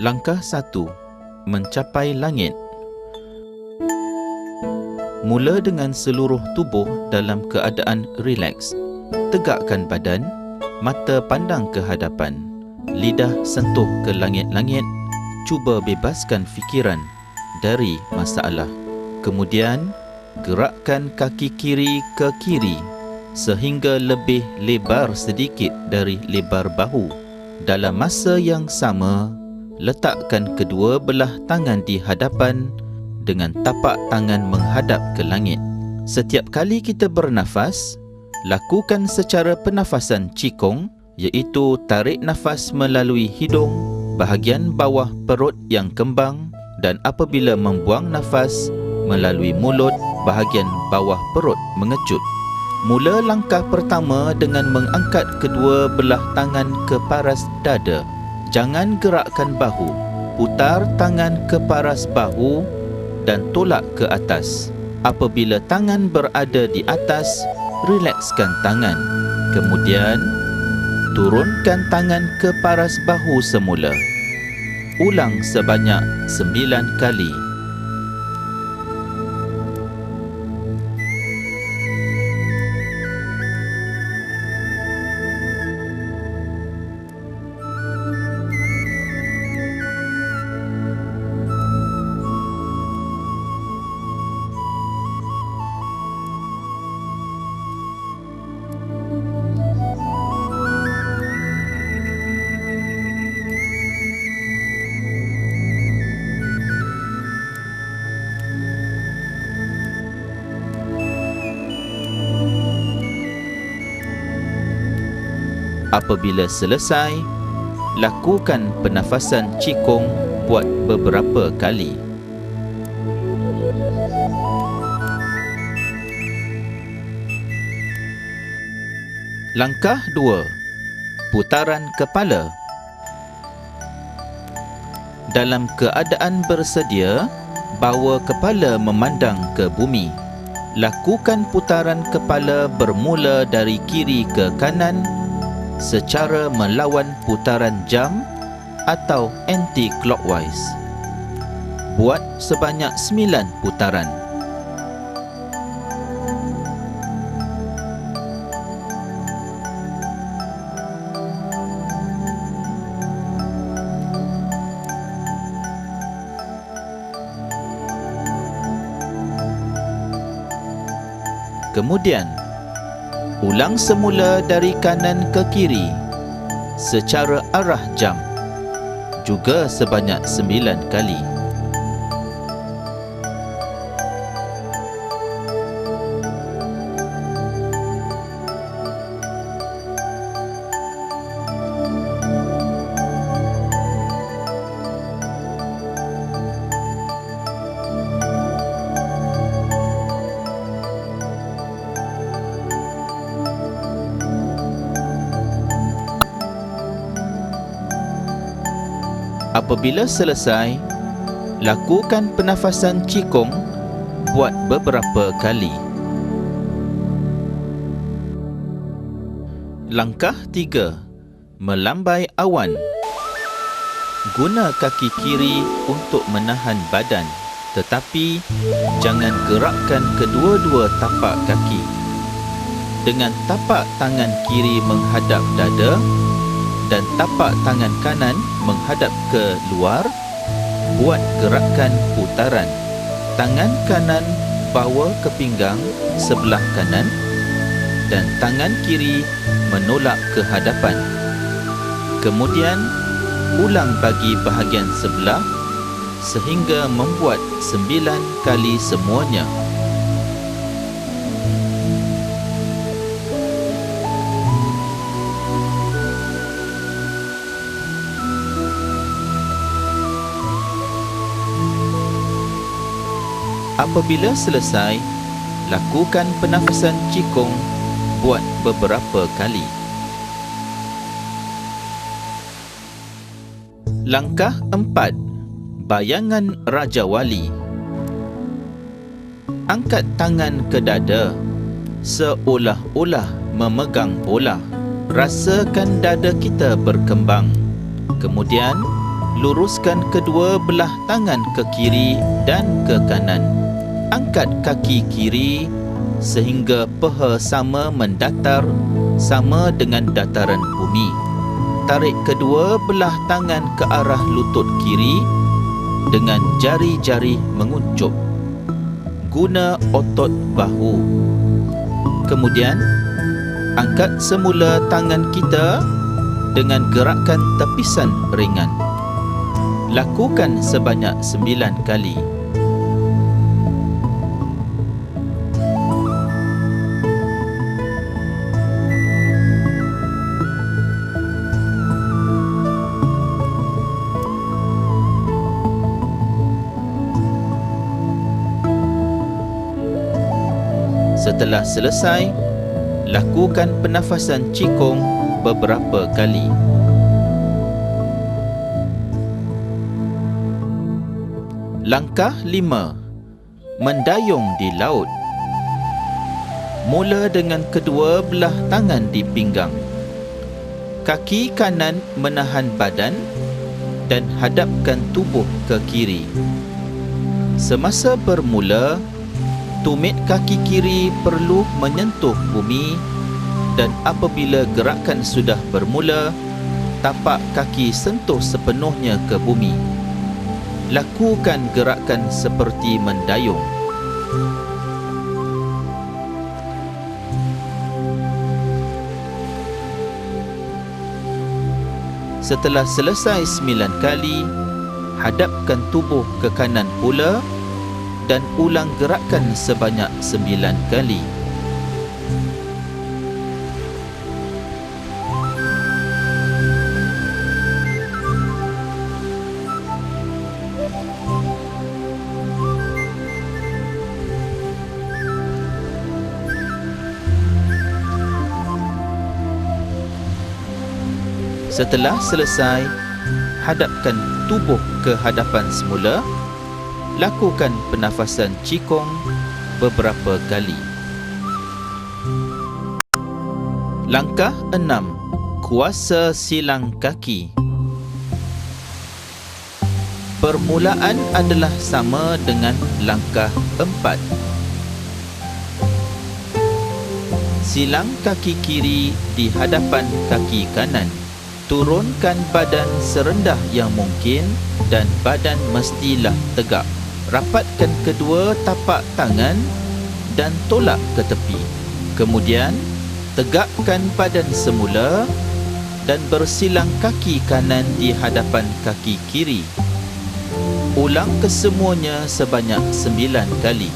Langkah 1. Mencapai langit. Mula dengan seluruh tubuh dalam keadaan rileks. Tegakkan badan, mata pandang ke hadapan, lidah sentuh ke langit-langit. Cuba bebaskan fikiran dari masalah. Kemudian, gerakkan kaki kiri ke kiri sehingga lebih lebar sedikit dari lebar bahu. Dalam masa yang sama, letakkan kedua belah tangan di hadapan dengan tapak tangan menghadap ke langit. Setiap kali kita bernafas, lakukan secara pernafasan qigong, iaitu tarik nafas melalui hidung, bahagian bawah perut yang kembang, dan apabila membuang nafas melalui mulut, bahagian bawah perut mengecut. Mula langkah pertama dengan mengangkat kedua belah tangan ke paras dada. Jangan gerakkan bahu. Putar tangan ke paras bahu dan tolak ke atas. Apabila tangan berada di atas, rilekskan tangan. Kemudian, turunkan tangan ke paras bahu semula. Ulang sebanyak 9 kali. Apabila selesai, lakukan pernafasan qigong buat beberapa kali. Langkah 2. Putaran kepala. Dalam keadaan bersedia, bawa kepala memandang ke bumi. Lakukan putaran kepala bermula dari kiri ke kanan secara melawan putaran jam atau anti-clockwise. Buat sebanyak 9 putaran. Kemudian, ulang semula dari kanan ke kiri secara arah jam, juga sebanyak 9 kali. Apabila selesai, lakukan pernafasan qigong buat beberapa kali. Langkah 3. Melambai awan. Guna kaki kiri untuk menahan badan, tetapi jangan gerakkan kedua-dua tapak kaki. Dengan tapak tangan kiri menghadap dada dan tapak tangan kanan menghadap ke luar, buat gerakan putaran. Tangan kanan bawa ke pinggang sebelah kanan dan tangan kiri menolak ke hadapan. Kemudian, ulang bagi bahagian sebelah sehingga membuat 9 kali semuanya. Apabila selesai, lakukan pernafasan qigong buat beberapa kali. Langkah 4. Bayangan Raja Wali. Angkat tangan ke dada seolah-olah memegang bola. Rasakan dada kita berkembang. Kemudian, Luruskan kedua belah tangan ke kiri dan ke kanan. Angkat kaki kiri sehingga peha sama mendatar sama dengan dataran bumi. Tarik kedua belah tangan ke arah lutut kiri dengan jari-jari menguncup. Guna otot bahu. Kemudian, angkat semula tangan kita dengan gerakan tepisan ringan. Lakukan sebanyak 9 kali. Setelah selesai, lakukan pernafasan qigong beberapa kali. Langkah 5. Mendayung di laut. Mula dengan kedua belah tangan di pinggang. Kaki kanan menahan badan dan hadapkan tubuh ke kiri. Semasa bermula, tumit kaki kiri perlu menyentuh bumi dan apabila gerakan sudah bermula, tapak kaki sentuh sepenuhnya ke bumi. Lakukan gerakan seperti mendayung. Setelah selesai 9 kali, hadapkan tubuh ke kanan pula dan ulang gerakan sebanyak 9 kali. Setelah selesai, hadapkan tubuh ke hadapan semula. Lakukan pernafasan qigong beberapa kali. Langkah 6. Kuasa silang kaki. Permulaan adalah sama dengan langkah 4. Silang kaki kiri di hadapan kaki kanan. Turunkan badan serendah yang mungkin dan badan mestilah tegak. Rapatkan kedua tapak tangan dan tolak ke tepi. Kemudian, tegakkan badan semula dan bersilang kaki kanan di hadapan kaki kiri. Ulang kesemuanya sebanyak 9 kali.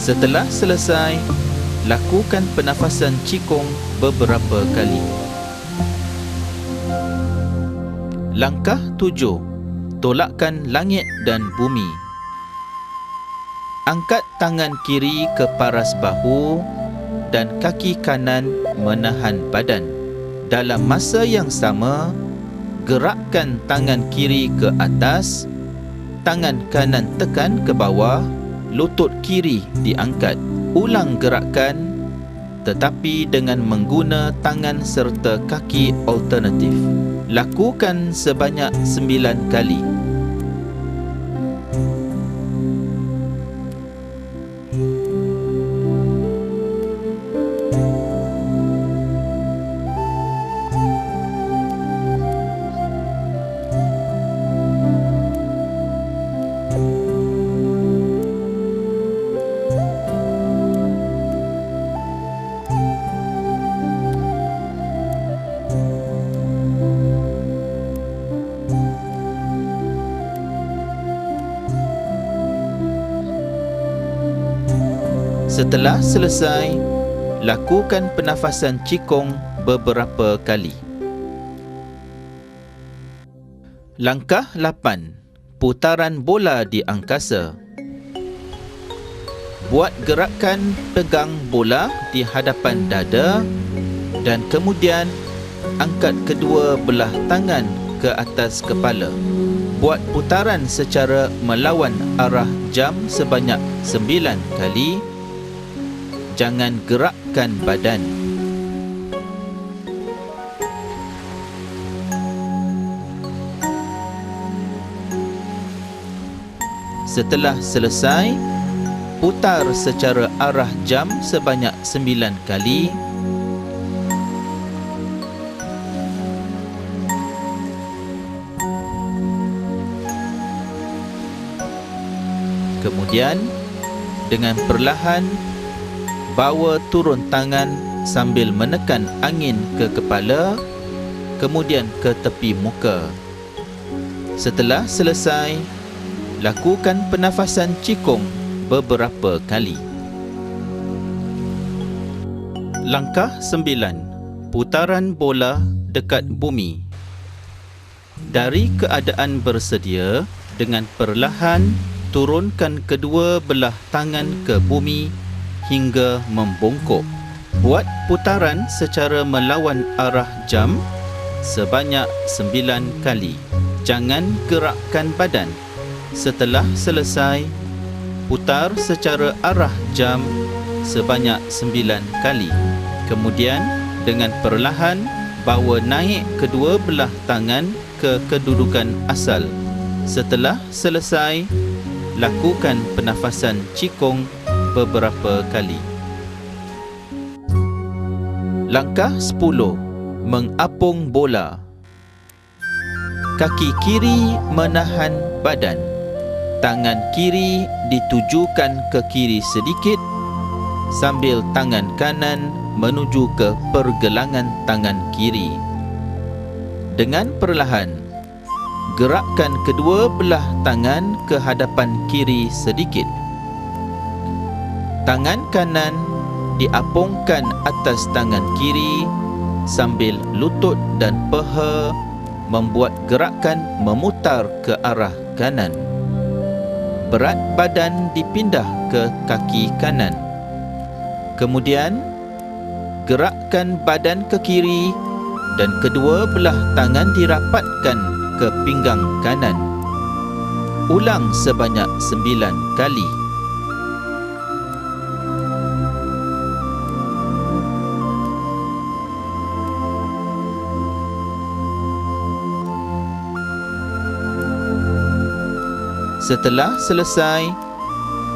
Setelah selesai, lakukan pernafasan qigong beberapa kali. Langkah 7. Tolakkan langit dan bumi. Angkat tangan kiri ke paras bahu dan kaki kanan menahan badan. Dalam masa yang sama, gerakkan tangan kiri ke atas, tangan kanan tekan ke bawah, lutut kiri diangkat. Ulang gerakan tetapi dengan mengguna tangan serta kaki alternatif. Lakukan sebanyak 9 kali. Setelah selesai, lakukan pernafasan qigong beberapa kali. Langkah 8. Putaran bola di angkasa. Buat gerakan pegang bola di hadapan dada dan kemudian angkat kedua belah tangan ke atas kepala. Buat putaran secara melawan arah jam sebanyak 9 kali. Jangan gerakkan badan. Setelah selesai, putar secara arah jam sebanyak 9 kali. Kemudian, dengan perlahan, bawa turun tangan sambil menekan angin ke kepala, kemudian ke tepi muka. Setelah selesai, lakukan pernafasan cikung beberapa kali. Langkah 9. Putaran bola dekat bumi. Dari keadaan bersedia, dengan perlahan turunkan kedua belah tangan ke bumi hingga membongkok. Buat putaran secara melawan arah jam sebanyak 9 kali. Jangan gerakkan badan. Setelah selesai, putar secara arah jam sebanyak 9 kali. Kemudian, dengan perlahan, bawa naik kedua belah tangan ke kedudukan asal. Setelah selesai, lakukan pernafasan cikung beberapa kali. Langkah 10. Mengapung bola. Kaki kiri menahan badan. Tangan kiri ditujukan ke kiri sedikit sambil tangan kanan menuju ke pergelangan tangan kiri. Dengan perlahan, gerakkan kedua belah tangan ke hadapan kiri sedikit. Tangan kanan diapungkan atas tangan kiri sambil lutut dan peha membuat gerakan memutar ke arah kanan. Berat badan dipindah ke kaki kanan. Kemudian, gerakkan badan ke kiri dan kedua belah tangan dirapatkan ke pinggang kanan. Ulang sebanyak 9 kali. Setelah selesai,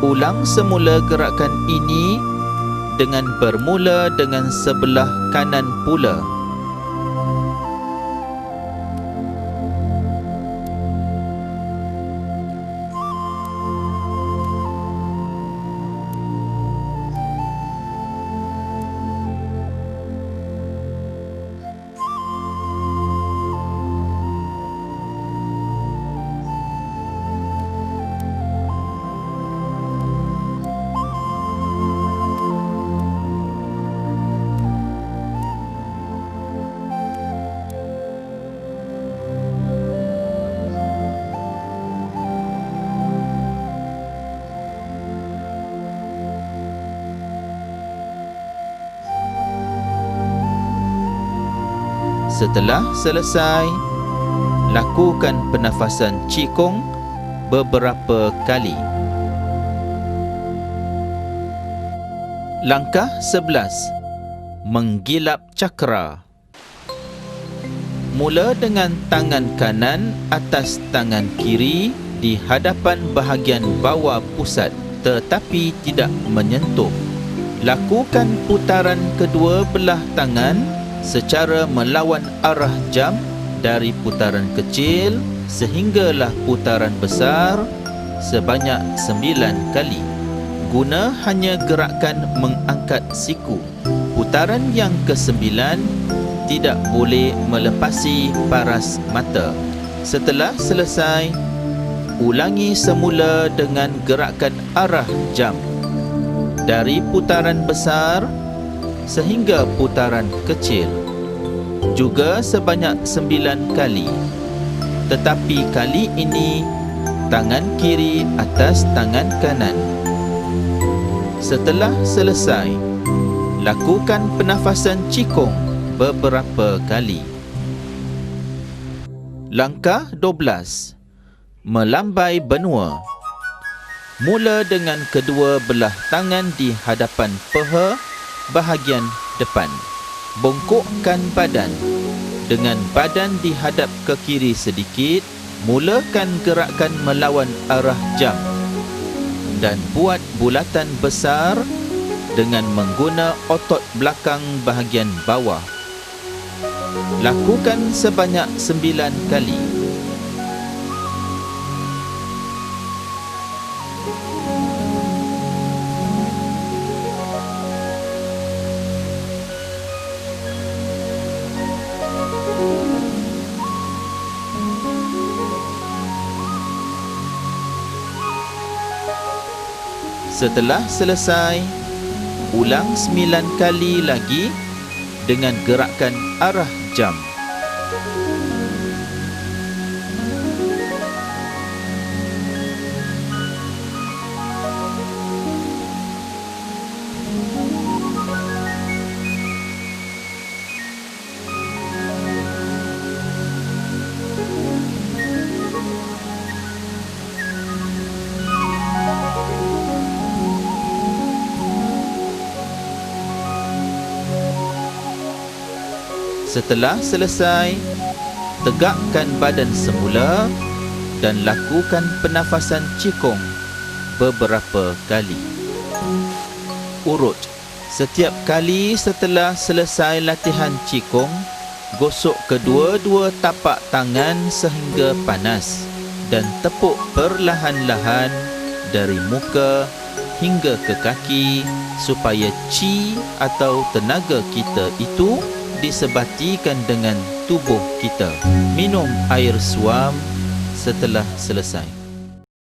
ulang semula gerakan ini dengan bermula dengan sebelah kanan pula. Setelah selesai, lakukan pernafasan cikung beberapa kali. Langkah 11. Menggilap cakra. Mula dengan tangan kanan atas tangan kiri di hadapan bahagian bawah pusat tetapi tidak menyentuh. Lakukan putaran kedua belah tangan secara melawan arah jam dari putaran kecil sehinggalah putaran besar sebanyak 9 kali. Guna hanya gerakan mengangkat siku. Putaran yang ke-9 tidak boleh melepasi paras mata. Setelah selesai, ulangi semula dengan gerakan arah jam dari putaran besar sehingga putaran kecil, juga sebanyak 9 kali. Tetapi kali ini tangan kiri atas tangan kanan. Setelah selesai, lakukan pernafasan qigong beberapa kali. Langkah 12. Melambai benua. Mula dengan kedua belah tangan di hadapan peha bahagian depan. Bongkokkan badan. Dengan badan dihadap ke kiri sedikit, mulakan gerakan melawan arah jam dan buat bulatan besar dengan mengguna otot belakang bahagian bawah. Lakukan sebanyak 9 kali. Setelah selesai, ulang 9 kali lagi dengan gerakan arah jam. Setelah selesai, tegakkan badan semula dan lakukan pernafasan qigong beberapa kali. Urut. Setiap kali setelah selesai latihan qigong, gosok kedua-dua tapak tangan sehingga panas dan tepuk perlahan-lahan dari muka hingga ke kaki supaya qi atau tenaga kita itu disebatikan dengan tubuh kita. Minum air suam setelah selesai.